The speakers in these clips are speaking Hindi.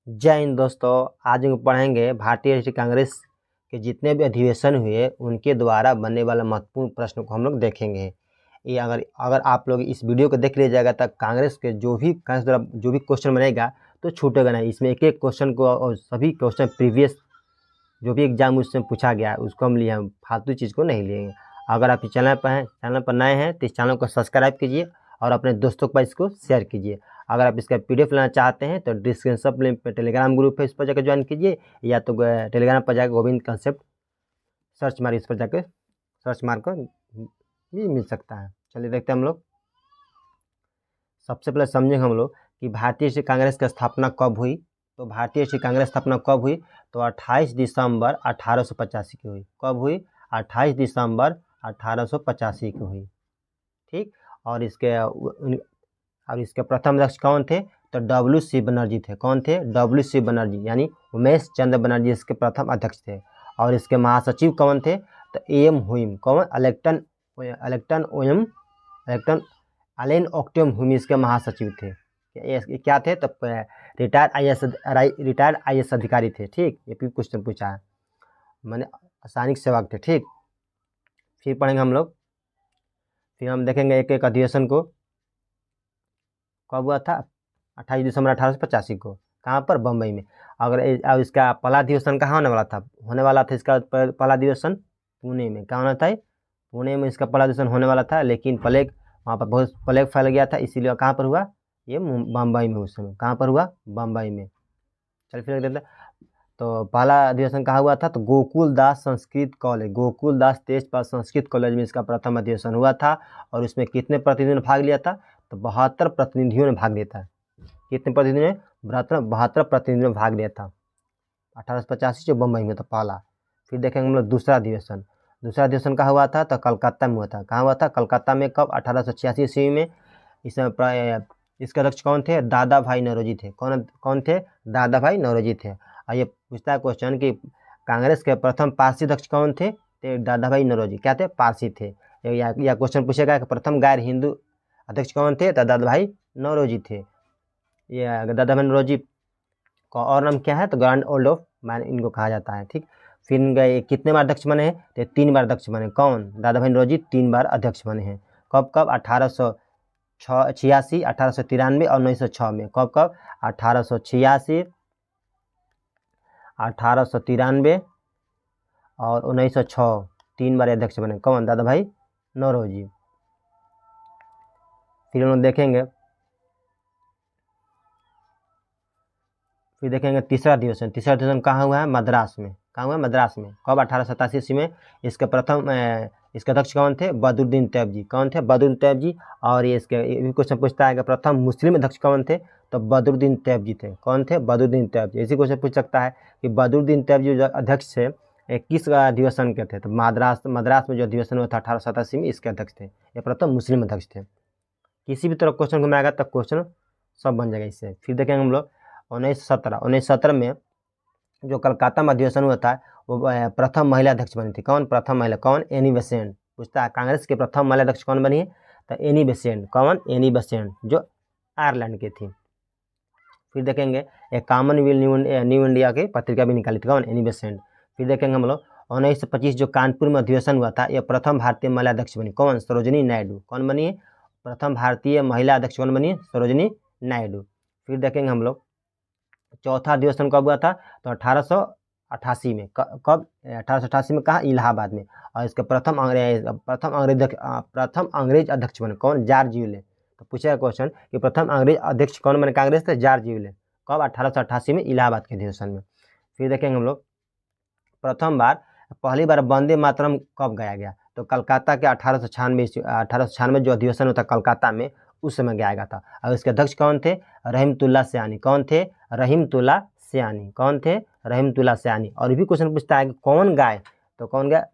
जय हिंद दोस्तों। आज हम पढ़ेंगे भारतीय राष्ट्रीय कांग्रेस के जितने भी अधिवेशन हुए उनके द्वारा बनने वाला महत्वपूर्ण प्रश्न को हम लोग देखेंगे। ये अगर अगर आप लोग इस वीडियो को देख लीजिएगा तो कांग्रेस द्वारा जो भी क्वेश्चन बनेगा तो छूटेगा नहीं। इसमें एक एक क्वेश्चन को और सभी क्वेश्चन प्रीवियस जो भी एग्जाम उससे पूछा गया है उसको हम लिए, हम फालतू चीज़ को नहीं लेंगे। अगर आप इस चैनल पर नए हैं तो इस चैनल को सब्सक्राइब कीजिए और अपने दोस्तों के पास इसको शेयर कीजिए। अगर आप इसका PDF लेना चाहते हैं तो डिस्क्रिप्शन लिंक पे टेलीग्राम ग्रुप है, इस पर जाकर ज्वाइन कीजिए, या तो टेलीग्राम पर जाकर गोविंद कंसेप्ट सर्च मारिए, इस पर जाकर सर्च मार कर ये मिल सकता है। चलिए देखते हैं हम लोग। सबसे पहले समझेंगे हम लोग कि भारतीय राष्ट्रीय कांग्रेस की स्थापना कब हुई। तो भारतीय राष्ट्रीय कांग्रेस स्थापना कब हुई? तो 28 दिसंबर 1885 की हुई। कब हुई? 28 दिसंबर 1885 की हुई। ठीक। और इसके प्रथम अध्यक्ष कौन थे? तो WC बनर्जी थे। कौन थे? WC बनर्जी, यानी उमेश चंद्र बनर्जी इसके प्रथम अध्यक्ष थे। और इसके महासचिव कौन थे? तो AM हुइम। कौन? अलेन ऑक्टियम हुइम इसके महासचिव थे। ये क्या थे? तो रिटायर्ड IAS अधिकारी थे। ठीक, ये भी क्वेश्चन पूछा है, मैंने सैनिक सेवक थे। ठीक, फिर पढ़ेंगे हम लोग। फिर हम देखेंगे एक एक अधिवेशन को कब हुआ था। 28 दिसंबर 1885 को। कहाँ पर? बम्बई में। अब इसका पहला अधिवेशन कहाँ होने वाला था इसका पहला अधिवेशन पुणे में। कहाँ होना था? पुणे में इसका पहला अधिवेशन होने वाला था, लेकिन प्लेग वहाँ पर बहुत प्लेग फैल गया था, इसीलिए कहाँ पर हुआ? ये बम्बई में। उस समय कहाँ पर हुआ? बम्बई में। चल फिर देखते हैं। तो पहला अधिवेशन कहाँ हुआ था? तो गोकुल दास संस्कृत कॉलेज, गोकुल दास तेजपाल संस्कृत कॉलेज में इसका प्रथम अधिवेशन हुआ था। और उसमें कितने प्रतिनिधियों ने भाग लिया था? तो 72 प्रतिनिधियों ने भाग लिया था। कितने प्रतिनिधियों ने? 72 प्रतिनिधियों ने भाग लिया था 1885 जो बम्बई में था पहला। फिर देखेंगे हम लोग दूसरा अधिवेशन। दूसरा अधिवेशन कहाँ हुआ था? तो कलकत्ता में हुआ था। कहाँ हुआ था? कलकत्ता में। कब? 1886 ईस्वी में। इसमें इसके अध्यक्ष कौन थे? दादा भाई नौरोजी थे। कौन थे? दादा भाई नौरोजी थे। और ये पूछता है क्वेश्चन कि कांग्रेस के प्रथम पारसी अध्यक्ष कौन थे? तो दादा भाई नौरोजी क्या थे? पारसी थे। या क्वेश्चन पूछेगा कि प्रथम गैर हिंदू अध्यक्ष कौन थे? तो दादा भाई नौरोजी थे। ये दादा भाई नौरोजी का और नाम क्या है? तो ग्रैंड ओल्ड ऑफ मैन इनको कहा जाता है। ठीक। फिर इनके कितने बार अध्यक्ष बने हैं? तो 3 बार अध्यक्ष बने। कौन? दादा भाई नौरोजी 3 बार अध्यक्ष बने हैं। कब कब? 1886, 1893 और 1906 में। कब कब? 1886, 1893 और 1906 3 बार अध्यक्ष बने। कौन? दादा भाई नौरोजी। फिर हम लोग देखेंगे तीसरा अधिवेशन कहाँ हुआ है? मद्रास में। कहाँ हुआ? मद्रास में। कब? 1887 ईस्वी में। इसके अध्यक्ष कौन थे? बदरुद्दीन तैयब जी। कौन थे? बदरुद्दीन तैयब जी। और ये क्वेश्चन पूछता है कि प्रथम मुस्लिम अध्यक्ष कौन थे? तो बदरुद्दीन तैयब जी थे। कौन थे? बदरुद्दीन तैयब जी। इसी क्वेश्चन पूछ सकता है कि बदरुद्दीन तैयब जी जो अध्यक्ष थे किस अधिवेशन के थे? तो मद्रास में जो अधिवेशन हुआ था 1887 में, इसके अध्यक्ष थे। ये प्रथम मुस्लिम अध्यक्ष थे। किसी भी तरह क्वेश्चन घुमाएगा तब क्वेश्चन सब बन जाएगा इससे। फिर देखेंगे हम लोग 1917 में जो कलकत्ता में अधिवेशन हुआ था वो प्रथम महिला अध्यक्ष बनी थी। कौन? प्रथम महिला। कौन? Annie Besant. पूछता है कांग्रेस के प्रथम महिला अध्यक्ष कौन बनी है? तो एनी बेसेंट। कौन? एनी बेसेंट, जो आयरलैंड की थी। फिर देखेंगे एक कॉमनवेल्थ न्यू इंडिया की पत्रिका भी निकाली थी। कौन? Annie Besant. फिर देखेंगे हम लोग 1925 जो कानपुर में अधिवेशन हुआ था, यह प्रथम भारतीय महिला अध्यक्ष बनी। कौन? सरोजिनी नायडू। कौन बनी है? प्रथम भारतीय महिला अध्यक्ष कौन बनी है? सरोजिनी नायडू। फिर देखेंगे हम लोग चौथा अधिवेशन कब हुआ था? तो 1888 में। कब? 1888 में। कहाँ? इलाहाबाद में। और इसके प्रथम अंग्रेज अध्यक्ष बने। कौन? George Yule. तो पूछेगा क्वेश्चन कि प्रथम अंग्रेज अध्यक्ष कौन बने कांग्रेस से? George Yule. कब? 1888 में, इलाहाबाद के अधिवेशन में। फिर देखेंगे हम लोग पहली बार वंदे मातरम कब गाया गया? तो कलकत्ता के 1896 जो अधिवेशन होता कलकत्ता में, उस समय गाया गया था। और इसके अध्यक्ष कौन थे? रहीमतुल्ला सयानी। कौन थे? रहीमतुल्ला सयानी। कौन थे? रहीमतुल्ला सयानी। और भी क्वेश्चन पूछता है कि कौन गाए? तो कौन गाए?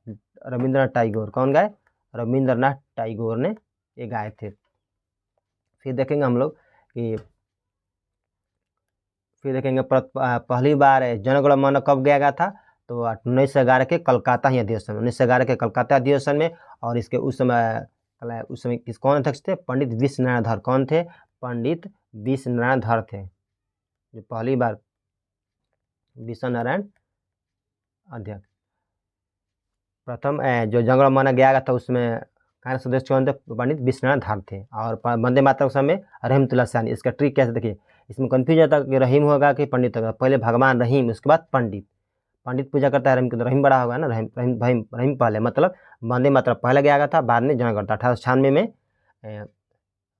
रविंद्रनाथ टैगोर। कौन गाए? रविंद्रनाथ टैगोर ने ये गाए थे। फिर देखेंगे हम लोग कि पहली बार जन गण मन कब गाया गया था? तो 1911 के कलकत्ता ही अधिवेशन में। 1911 के कलकत्ता अधिवेशन में। और इसके उस समय कौन अध्यक्ष थे? पंडित विश्व नारायण धर। कौन थे? पंडित विश्व नारायण धर थे, जो पहली बार विश्व नारायण अध्यक्ष। प्रथम जो जनगण मन गया था उसमें कांग्रेस सदस्य कौन थे? पंडित विश्वनाथ धार थे। और वंदे मातरम समय रहमतुल्लाह सानी। इसका ट्रिक कैसे देखिए, इसमें कन्फ्यूज होता है कि रहीम होगा कि पंडित होगा। पहले भगवान रहीम, उसके बाद पंडित। पंडित पूजा करता है रहीम, रहीम बड़ा होगा ना, रहीम पहले, मतलब वंदे मातरम पहले गया था, बाद में जनगण था। 1896 में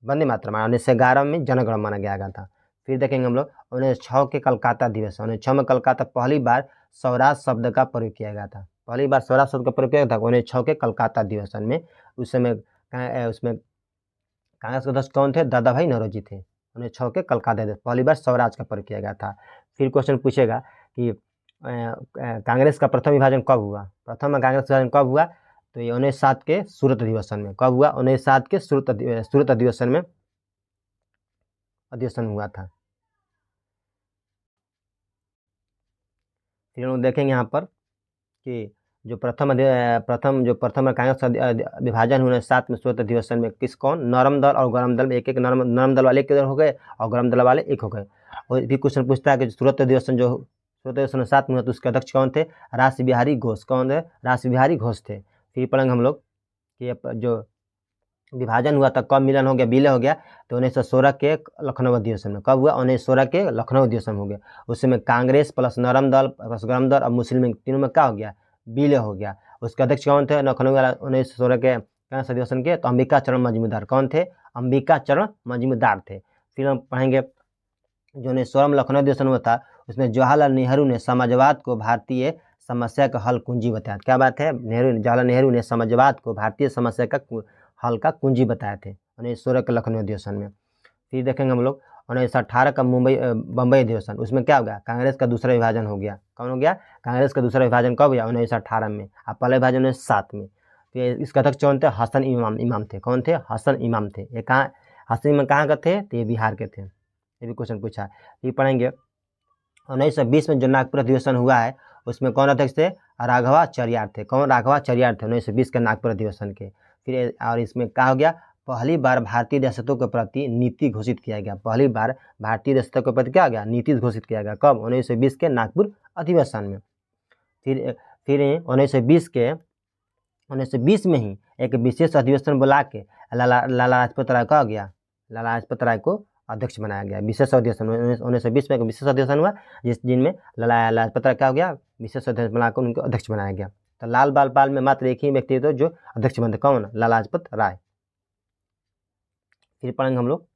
वंदे मातरम, 1911 में जनगण माना गया था। फिर देखेंगे हम लोग 1906 के कलकत्ता दिवस। 1906 में कलकत्ता पहली बार स्वराज शब्द का प्रयोग किया गया था। पहली बार स्वराज शब्द का प्रयोग किया था 1906 के कलकत्ता दिवस में। उस समय उसमें कांग्रेस के अध्यक्ष कौन थे? दादा भाई नौरोजी थे। 1906 के कलकत्ता दिवस पहली बार स्वराज का प्रयोग किया गया था। फिर क्वेश्चन पूछेगा कि कांग्रेस का प्रथम विभाजन कब हुआ? प्रथम कांग्रेस विभाजन कब हुआ? तो ये 1907 के सूरत अधिवेशन में। कब हुआ? 1907 के सूरत अधिवेशन में अधिवेशन हुआ था। फिर हम लोग देखेंगे यहाँ पर कि जो प्रथम कांग्रेस विभाजन हुआ 1907 में सूरत अधिवेशन में कौन? नरम दल और गरम दल में एक नरम दल वाले एक हो गए और गरम दल वाले एक हो गए। और भी क्वेश्चन पूछता है कि सूरत अधिवेशन 7 में, तो उसके अध्यक्ष कौन थे? रास बिहारी घोष। कौन थे? रास बिहारी घोष थे। फिर पढ़ेंगे हम लोग कि जो विभाजन हुआ था, कब मिलन हो गया, विलय हो गया? तो 1916 के लखनऊ अधिवेशन में। कब हुआ? 1916 के लखनऊ अधिवेशन हो गया। उस समय कांग्रेस प्लस नरम दल प्लस गरम दल और मुस्लिम लीग तीनों में क्या हो गया? विलय हो गया। उसके अध्यक्ष कौन थे लखनऊ वाला 1916 के कांग्रेस अधिवेशन के? तो अंबिका चरण मजूमदार। कौन थे? अंबिका चरण मजूमदार थे। फिर हम पढ़ेंगे जो 1916 में लखनऊ अधिवेशन हुआ था, उसमें जवाहरलाल नेहरू ने समाजवाद को भारतीय समस्या का हल कुंजी बताया। क्या बात है? जवाहरलाल नेहरू ने समाजवाद को भारतीय समस्या का हल का कुंजी बताए थे 1916 के लखनऊ अधिवेशन में। फिर देखेंगे हम लोग 1918 का बम्बई अधिवेशन। उसमें क्या हो गया? कांग्रेस का दूसरा विभाजन हो गया। कौन हो गया? कांग्रेस का दूसरा विभाजन कब हुआ? 1918 में। और पहला विभाजन 1907 में। फिर इसका अध्यक्ष कौन थे? हसन इमाम थे। कौन थे? हसन इमाम थे। ये कहाँ? हसन इमाम कहाँ के थे? तो ये बिहार के थे। ये भी क्वेश्चन पूछा है। फिर पढ़ेंगे 1920 में जो नागपुर अधिवेशन हुआ है, उसमें कौन अध्यक्ष थे? राघवाचार्य थे। कौन? राघवाचार्य थे 1920 के नागपुर अधिवेशन के। फिर और इसमें क्या हो गया? पहली बार भारतीय रियासतों के प्रति नीति घोषित किया गया। पहली बार भारतीय रियासतों के प्रति क्या हो गया? नीति घोषित किया गया। कब? 1920 के नागपुर अधिवेशन में। फिर 1920 में ही एक विशेष अधिवेशन बुला के लाला लाजपत राय का हो गया, लाला लाजपत राय को अध्यक्ष बनाया गया। विशेष अधिवेशन 1920 में एक विशेष अधिवेशन हुआ जिनमें लाला लाजपत राय क्या हो गया? विशेष अधिवेशन बनाकर उनको अध्यक्ष बनाया गया। तो लाल बाल पाल में मात्र एक ही व्यक्ति थे जो अध्यक्ष बनते। कौन? लाला लाजपत राय। फिर पढ़ेंगे हम लोग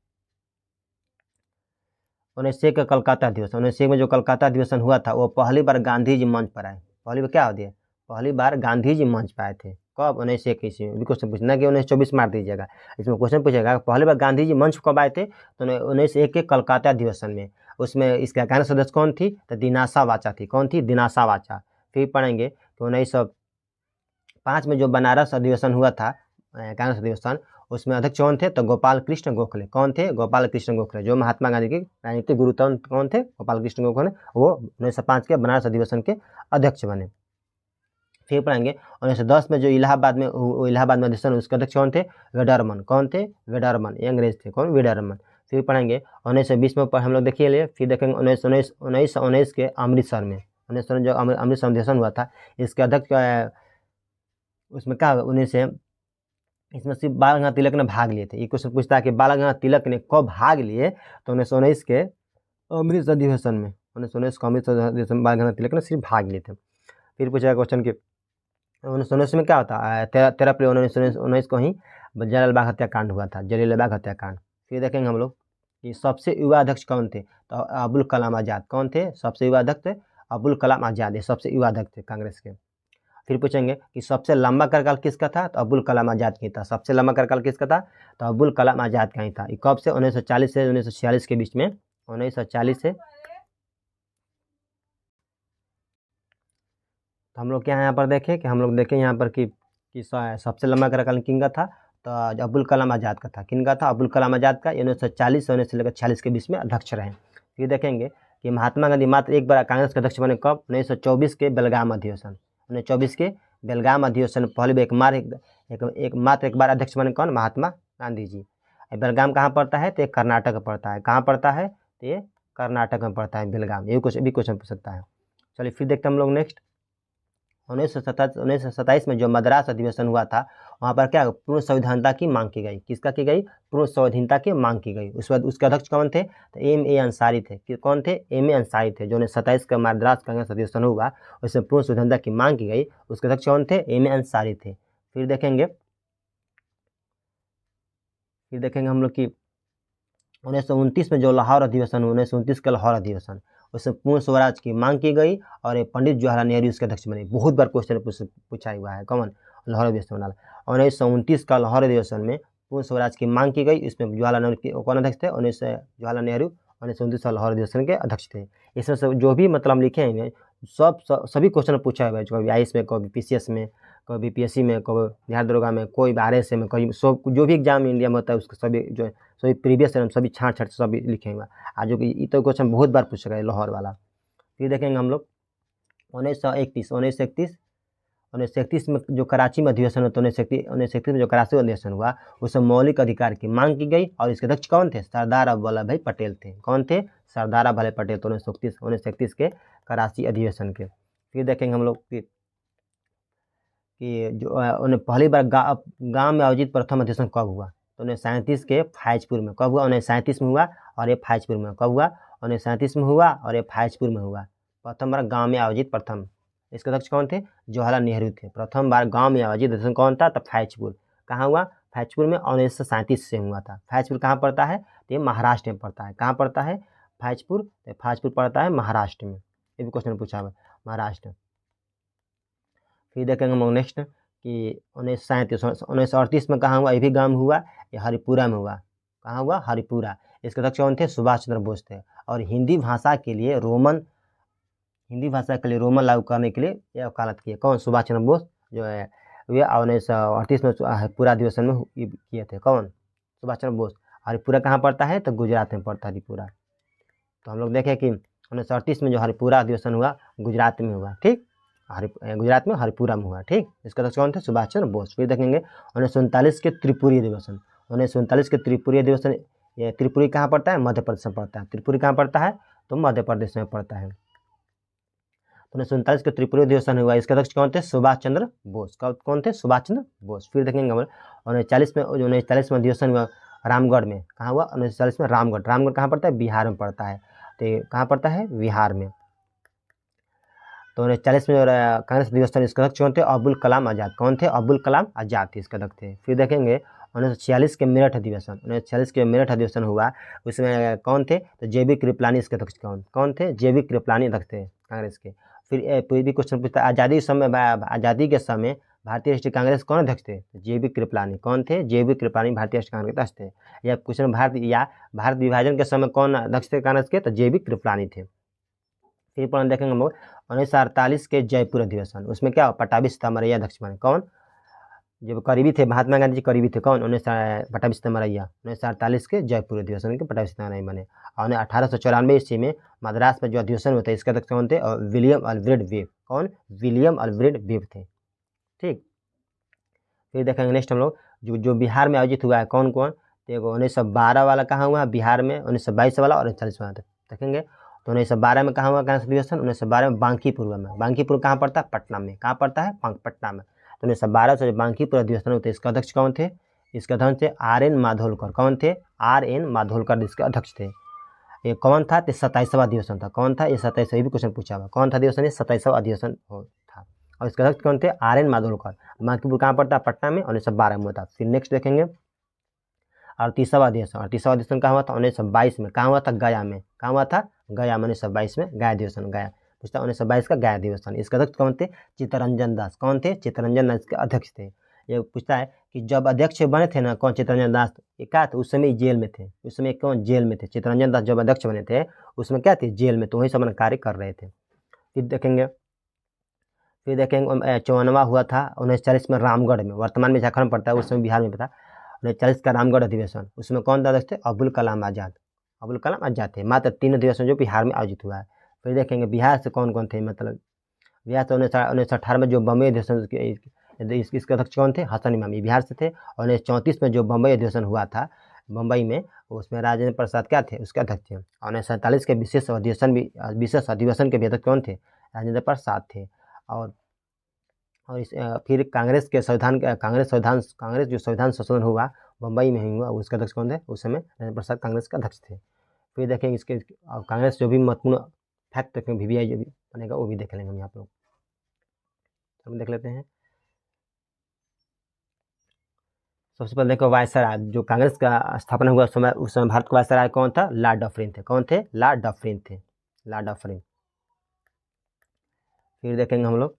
1901 का कलकत्ता अधिवेशन। 1901 में जो कलकत्ता अधिवेशन हुआ था, वो पहली बार गांधी जी मंच पर आए। पहली बार क्या हो गया? पहली बार गांधी जी मंच पर आए थे। कब? 1901 ईस्वी में। भी क्वेश्चन पूछना कि 1924 मार दीजिएगा। इसमें क्वेश्चन पूछेगा पहली बार गांधी जी मंच कब आए थे? तो 1901 के कलकत्ता अधिवेशन में। उसमें इसका कांग्रेस सदस्य कौन थी? तो दिनाशा वाचा थी। कौन थी? दिनाशा वाचा। फिर पढ़ेंगे कि 1905 में जो बनारस अधिवेशन हुआ था, कांग्रेस अधिवेशन, उसमें अध्यक्ष कौन थे? तो गोपाल कृष्ण गोखले। कौन थे? गोपाल कृष्ण गोखले, जो महात्मा गांधी के राजनीतिक गुरु कौन थे? गोपाल कृष्ण गोखले। वो 1905 के बनारस अधिवेशन के अध्यक्ष बने। फिर पढ़ेंगे 1910 में जो इलाहाबाद में अधिवेशन, उसके अध्यक्ष कौन थे? वेडरमन। कौन थे? वेडरमन। ये अंग्रेज थे। कौन? वेडरमन। फिर पढ़ेंगे 1920 में हम लोग देखिए लिए। फिर देखेंगे 1919 के अमृतसर में, 1919 जो अमृतसर अधिवेशन हुआ था, इसके अध्यक्ष उसमें क्या हुआ? इसमें सिर्फ बाल गंगाधर तिलक ने भाग लिए थे। ये क्वेश्चन पूछता है कि बाल गंगाधर तिलक ने कब भाग लिए? तो 1919 के अमृतसर अधिवेशन में। 1919 के अमृतसर अधिवेशन में बाल गंगाधर तिलक ने सिर्फ भाग लिए थे। फिर पूछेगा क्वेश्चन कि 1919 में क्या होता है? 13 अप्रैल 1919 को ही जलियांवाला बाग हत्याकांड हुआ था, जलियांवाला बाग हत्याकांड। फिर देखेंगे हम लोग कि सबसे युवा अध्यक्ष कौन थे? तो अबुल कलाम आज़ाद। कौन थे? सबसे युवा अध्यक्ष थे अबुल कलाम आज़ाद। ये सबसे युवा अध्यक्ष थे कांग्रेस के। फिर पूछेंगे कि सबसे लंबा कार्यकाल किसका था? तो अबुल कलाम आज़ाद की था। सबसे लंबा कार्यकाल किसका था? तो अबुल कलाम आज़ाद का ही था। कब से? 1940 से 1946 के बीच में। 1940 से तो हम लोग क्या यहाँ पर देखें कि यहाँ पर कि सबसे लंबा कार्यकाल किन का था? तो अबुल कलाम आज़ाद का था। किन का था? अबुल कलाम आज़ाद का। 1940 से 1946 के बीच में अध्यक्ष रहे। फिर देखेंगे कि महात्मा गांधी मात्र एक बार कांग्रेस के अध्यक्ष बने। कब? 1924 के बेलगाम अधिवेशन। 1924 के बेलगाम अधिवेशन पहले मात्र एक बार अध्यक्ष बने। कौन? महात्मा गांधी जी। बेलगाम कहाँ पड़ता है? तो कर्नाटक में पड़ता है। कहाँ पड़ता है? तो ये कर्नाटक में पड़ता है बेलगाम। ये कुछ भी क्वेश्चन पूछ सकता है। चलिए फिर देखते हैं हम लोग नेक्स्ट 1927 में जो मद्रास अधिवेशन हुआ था, वहाँ पर क्या पूर्ण संविधानता की मांग की गई। किसका की गई? पूर्ण संविधानता की मांग की गई। उसके बाद उसके अध्यक्ष कौन थे? तो M.A. अंसारी थे। कौन थे? M.A. अंसारी थे। जो 1927 का मद्रास कांग्रेस अधिवेशन हुआ उसमें पूर्ण संविधानता की मांग की गई, उसके अध्यक्ष कौन थे? M.A. अंसारी थे। फिर देखेंगे हम लोग की 1929 में जो लाहौर अधिवेशन हुआ, 1929 का लाहौर अधिवेशन, उसमें पूर्ण स्वराज की मांग की गई और पंडित जवाहरलाल नेहरू उसके अध्यक्ष बने। बहुत बार क्वेश्चन पूछा हुआ है, कौन? लाहौर अधिवेशन वाला। 1929 का लाहौर अधिवेशन में पूर्ण स्वराज की मांग की गई, इसमें जवाहरलाल नेहरू कौन अध्यक्ष थे? जवाहरलाल नेहरू 1929 का लाहौर अधिवेशन के अध्यक्ष थे। इसमें सब जो भी मतलब हम लिखे हैं सभी क्वेश्चन पूछा हुआ है, कभी आईएएस में, कभी पीसीएस में, कभी पीएससी में, कभी बिहार दरोगा में, कोई आरएस में, कभी सब जो भी एग्जाम इंडिया में होता है उसके सभी जो सभी प्रीवियस सभी छाट सभी लिखे हुए। आज जो कि तो क्वेश्चन बहुत बार पूछा गया लाहौर वाला। फिर देखेंगे हम लोग 1931 में जो कराची में अधिवेशन हुआ, 1931 में जो कराची में अधिवेशन हुआ उसमें मौलिक अधिकार की मांग की गई और इसके अध्यक्ष कौन थे? सरदार वल्लभ भाई पटेल थे। कौन थे? सरदार वल्लभ भाई पटेल। 1931 के कराची अधिवेशन के। फिर देखेंगे हम लोग कि जो उन्हें पहली बार गाँव में आयोजित प्रथम अधिवेशन कब हुआ? तो 1937 के फैजपुर में। कब हुआ? 1937 में हुआ और ये फैजपुर में। कब हुआ? 1937 में हुआ और ये फैजपुर में हुआ। प्रथम बार गांव में आयोजित प्रथम। इसके अध्यक्ष कौन थे? जवाहरलाल नेहरू थे। प्रथम बार गांव में आयोजित अधिवेशन कौन था? तब फैजपुर। कहाँ हुआ? फैजपुर में 1937 से हुआ था। फैजपुर कहाँ पड़ता है? तो ये महाराष्ट्र में पड़ता है। कहाँ पड़ता है? फैजपुर। फैजपुर पड़ता है महाराष्ट्र में। ये भी क्वेश्चन पूछा हुआ, महाराष्ट्र। फिर देखेंगे हम नेक्स्ट कि 1938 में कहाँ हुआ? ये भी गांव हुआ, ये हरिपुरा में हुआ। कहाँ हुआ? हरिपुरा। इसके अध्यक्ष कौन थे? सुभाष चंद्र बोस थे। और हिंदी भाषा के लिए रोमन लागू करने के लिए यह वकालत की है। कौन? सुभाष चंद्र बोस जो है वे 1938 में हरिपुरा अधिवेशन में किए थे। कौन? सुभाष चंद्र बोस। हरिपुरा कहाँ पड़ता है? तो गुजरात में पड़ता है हरिपुरा। तो हम लोग देखें कि 1938 में जो हरिपुरा अधिवेशन हुआ गुजरात में हुआ। ठीक, गुजरात में हरिपुरा में हुआ। ठीक, इसका अध्यक्ष कौन थे? सुभाष चंद्र बोस। फिर देखेंगे 1939 के त्रिपुरी अधिवेशन। 1939 के त्रिपुरी अधिवेशन, ये त्रिपुरी कहाँ पड़ता है? मध्य प्रदेश में पड़ता है। त्रिपुरी कहाँ पड़ता है? तो मध्य प्रदेश में पड़ता है। 1939 के त्रिपुरी अधिवेशन हुआ, इसके अध्यक्ष कौन थे? सुभाष चंद्र बोस। कौन थे? सुभाष चंद्र बोस। फिर देखेंगे 1940 में अधिवेशन हुआ रामगढ़ में। कहाँ हुआ? 1940 में रामगढ़। रामगढ़ कहाँ पड़ता है? बिहार में पड़ता है। तो कहाँ पड़ता है? बिहार में। तो 1940 में कांग्रेस अधिवेशन, इसके अध्यक्ष कौन थे? अबुल कलाम आज़ाद। कौन थे? अबुल कलाम आज़ाद थे इसके अध्यक्ष थे। फिर देखेंगे 1946 के मेरठ अधिवेशन। 1946 के मेरठ अधिवेशन हुआ, उसमें कौन थे? तो JB कृपलानी इसके अध्यक्ष कौन थे? JB कृपलानी अध्यक्ष थे कांग्रेस के। फिर कोई भी क्वेश्चन पूछता है आज़ादी के समय भारतीय राष्ट्रीय कांग्रेस कौन अध्यक्ष थे? JB कृपलानी। कौन थे? JB कृपलानी भारतीय राष्ट्रीय कांग्रेस अध्यक्ष थे। या क्वेश्चन भारत विभाजन के समय कौन अध्यक्ष थे कांग्रेस के? तो JB कृपलानी थे। फिर पर देखेंगे हम लोग 1948 के जयपुर अधिवेशन, उसमें क्या? पट्टाभी सितमरैया अध्यक्ष बने। कौन? जब करीबी थे महात्मा गांधी जी, करीबी थे। कौन? पट्टाभी सितमरैया। 1948 के जयपुर अधिवेशन के पट्टाभी सितमरैया बने। और 1894 ईस्वी में मद्रास में जो अधिवेशन होते हैं इसके अध्यक्ष कौन थे? और विलियम अल्फ्रेड वेब। कौन? विलियम अल्फ्रेड वेब थे। ठीक, फिर देखेंगे नेक्स्ट हम लोग जो बिहार में आयोजित हुआ है कौन? तो 1912 वाला कहाँ हुआ? बिहार में। 1922 वाला और 1940 वाला देखेंगे। तो 1912 में कहाँ हुआ कांग्रेस अधिवेशन? 1912 में बांकीपुर में। बांकीपुर कहाँ पड़ता है? पटना में। कहाँ पड़ता है? पटना में। तो 1912 से बांकीपुर अधिवेशन होते इसके अध्यक्ष कौन थे? इसके अध्यक्ष थे RN माधोलकर। कौन थे? RN माधोलकर इसके अध्यक्ष थे। ये कौन था? तो 27वां अधिवेशन था। कौन था? ये 27वां भी क्वेश्चन पूछा हुआ। कौन था अधिवेशन? ये 27वां अधिवेशन था। और इसके अध्यक्ष कौन थे? RN माधोलकर। बांकीपुर कहाँ पड़ता है? पटना में। 1912 में होता। फिर नेक्स्ट देखेंगे 38वां अधिवेशन कहाँ हुआ था? 1922 में। कहाँ हुआ था? गया में। कहाँ हुआ था? गया में। 1922 में गया अधिवेशन। गया पूछता 1922 का गया अधिवेशन। इसके अध्यक्ष कौन थे? चित्तरंजन दास। कौन थे? चित्तरंजन दास के अध्यक्ष थे। ये पूछता है कि जब अध्यक्ष बने थे ना कौन? चित्तरंजन दास। क्या थे? उस समय जेल में थे। उस समय कौन? जेल में थे। चित्तरंजन दास जब अध्यक्ष बने थे उसमें क्या थे? जेल में। तो वही सब अपना कार्य कर रहे थे। फिर देखेंगे 54वां हुआ था 1940 में रामगढ़ में। वर्तमान में झारखंड पड़ता है, उस समय बिहार में था। 1940 का रामगढ़ अधिवेशन, उसमें कौन अध्यक्ष थे? अबुल कलाम आज़ाद। अबुल कलाम आज़ाद थे। मात्र 3 अधिवेशन जो बिहार में आयोजित हुआ है। फिर देखेंगे बिहार से कौन कौन थे, मतलब बिहार से 1918 में जो बम्बई अधिवेशन इसके अध्यक्ष कौन थे? हसन इमामी बिहार से थे। और 1934 में जो बम्बई अधिवेशन हुआ था बम्बई में, उसमें राजेंद्र प्रसाद क्या थे? उसके अध्यक्ष थे। और 1947 के विशेष अधिवेशन के भी अध्यक्ष कौन थे? राजेंद्र प्रसाद थे। और इस फिर कांग्रेस जो संविधान संशोधन हुआ बम्बई में ही हुआ, उसके अध्यक्ष कौन थे उस समय? राजेंद्र प्रसाद कांग्रेस के अध्यक्ष थे। फिर देखेंगे इसके कांग्रेस जो भी महत्वपूर्ण फैक्ट देखेंगे, VVI जो भी बनेगा वो भी देख लेंगे हम यहाँ पर। हम देख लेते हैं। सबसे पहले देखो वायसराय, जो कांग्रेस का स्थापना हुआ उस समय भारत का वायसराय कौन था? लॉर्ड डफरिन थे। कौन थे? लॉर्ड डफरिन थे। Lord Dufferin. फिर देखेंगे हम लोग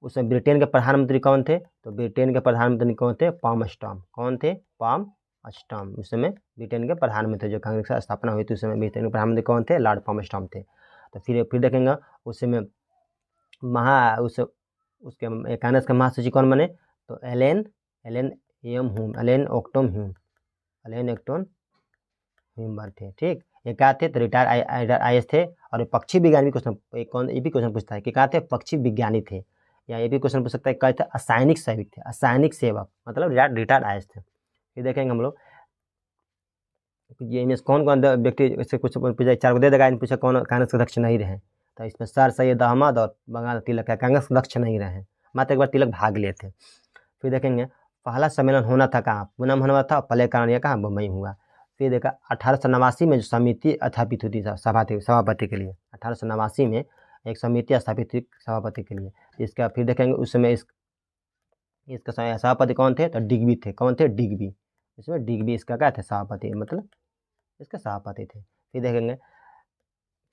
उस समय ब्रिटेन के प्रधानमंत्री कौन थे? तो ब्रिटेन के प्रधानमंत्री कौन थे? पॉम स्टॉम। कौन थे? पॉम स्टॉम। उस समय ब्रिटेन के प्रधानमंत्री, जो कांग्रेस की स्थापना हुई थी उस समय ब्रिटेन के प्रधानमंत्री कौन थे? लॉर्ड पॉम स्टॉम थे। तो फिर देखेंगे उस समय उसके कांग्रेस के महासचिव कौन बने? तो एलेन ऑक्टोन ह्यूम थे। ठीक, ये क्या थे? तो रिटायर्ड IAS थे। और पक्षी विज्ञानी क्वेश्चन, ये भी क्वेश्चन पूछता है कि क्या थे? पक्षी विज्ञानी थे। या ये भी क्वेश्चन पूछ सकता है क्या थे? असैनिक सेवक थे। असैनिक सेवक मतलब रिटायर्ड IAS थे। फिर देखेंगे हम लोग ये इनमें कौन कौन व्यक्ति, इससे कुछ पूछा 4 को दे देगा, इन पूछा कौन कांग्रेस के अध्यक्ष नहीं रहे? तो इसमें सर सैयद अहमद और बंगाल तिलक का कांग्रेस के अध्यक्ष नहीं रहे, मात्र एक बार तिलक भाग लिए थे। फिर देखेंगे पहला सम्मेलन होना था कहाँ? पूना में होना था। पहले कारण यह कहाँ? बम्बई हुआ। फिर देखा 1889 में जो समिति स्थापित हुई थी सभापति के लिए, 1889 में एक समिति स्थापित हुई सभापति के लिए। इसका फिर देखेंगे उस समय इसका सभापति कौन थे? तो डिग्बी थे। कौन थे? डिग्बी। इसमें डिग्बी इसका क्या थे? सभापति, मतलब इसके सभापति थे। फिर देखेंगे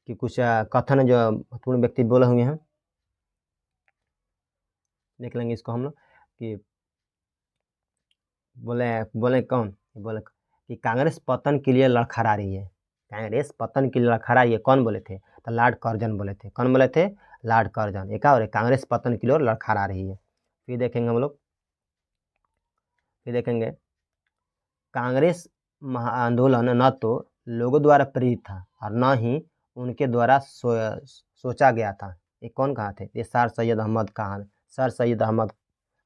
कि कुछ कथन जो महत्वपूर्ण व्यक्ति बोले हुए हैं, देख लेंगे इसको हम लोग कि बोले कौन? बोले कि कांग्रेस पतन के लिए लड़खड़ा रही है। कांग्रेस पतन के लिए लड़खड़ा रही है, कौन बोले थे? तो लॉर्ड कर्जन बोले थे। कौन बोले थे? Lord Curzon. एक और कांग्रेस पतन के लिए लड़खड़ा रही है। फिर देखेंगे हम लोग, फिर देखेंगे कांग्रेस आंदोलन न तो लोगों द्वारा प्रेरित था और न ही उनके द्वारा सोचा गया था। ये कौन कहा थे? ये सर सैयद अहमद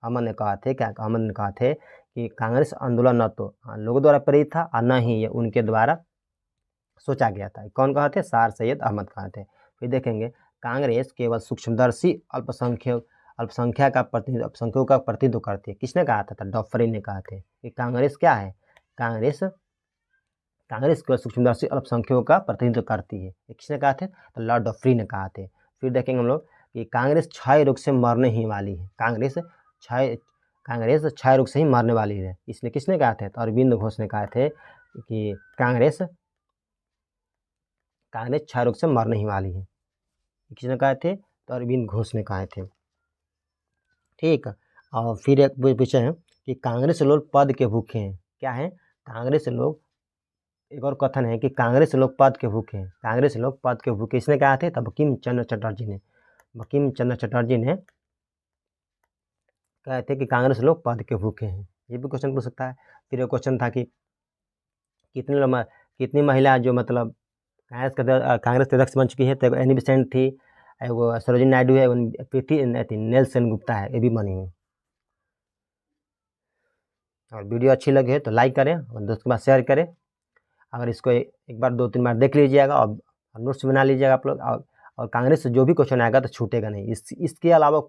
ने कहा थे। क्या अहमद ने कहा थे कि कांग्रेस आंदोलन न तो लोगों द्वारा प्रेरित था और न ही ये उनके द्वारा सोचा गया था। कौन कहा थे? सर सैयद अहमद कहा थे। फिर देखेंगे कांग्रेस केवल सूक्ष्मदर्शी अल्पसंख्यक का प्रतिनिधित्व करती है। किसने कहा था? डफरिन ने कहा थे कि कांग्रेस क्या है? कांग्रेस केवल सूक्ष्मदर्शी अल्पसंख्यकों का प्रतिनिधित्व करती है। किसने कहा थे? तो लॉर्ड डफरिन ने कहा थे। फिर देखेंगे हम लोग कि कांग्रेस क्षय रोग से मरने ही वाली है। कांग्रेस क्षय रोग से ही मरने वाली है। इसलिए किसने कहा थे? तो अरविंद घोष ने कहा थे कि कांग्रेस क्षय रोग से मरने ही वाली है। किसने कहा थे? तो अरविंद घोष ने कहा थे। ठीक, और फिर एक पूछे हैं कि कांग्रेस लोग पद के भूखे हैं। क्या है? कांग्रेस लोग, एक और कथन है कि कांग्रेस लोग पद के भूखे हैं। कांग्रेस लोग पद के भूखे, इसने कहा थे? तब बंकिम चंद्र चटर्जी ने कहे थे कि कांग्रेस लोग पद के भूखे हैं। ये भी क्वेश्चन पूछ सकता है। फिर एक क्वेश्चन था कि कितनी महिला जो मतलब कांग्रेस के अध्यक्ष बन चुकी है? तो एनी बेसेंट थी, वो सरोजिनी नायडू है, प्रीति नेल्सन गुप्ता है, ये भी बनी हुई। और वीडियो अच्छी लगे तो लाइक करें और दोस्तों के पास शेयर करें। अगर इसको एक बार 2-3 बार देख लीजिएगा और नोट्स बना लीजिएगा आप लोग। और कांग्रेस से जो भी क्वेश्चन आएगा तो छूटेगा नहीं, इसके अलावा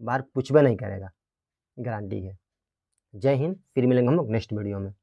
बाहर पूछबे नहीं करेगा, गारंटी है। जय हिंद। फिर मिलेंगे हम लोग नेक्स्ट वीडियो में।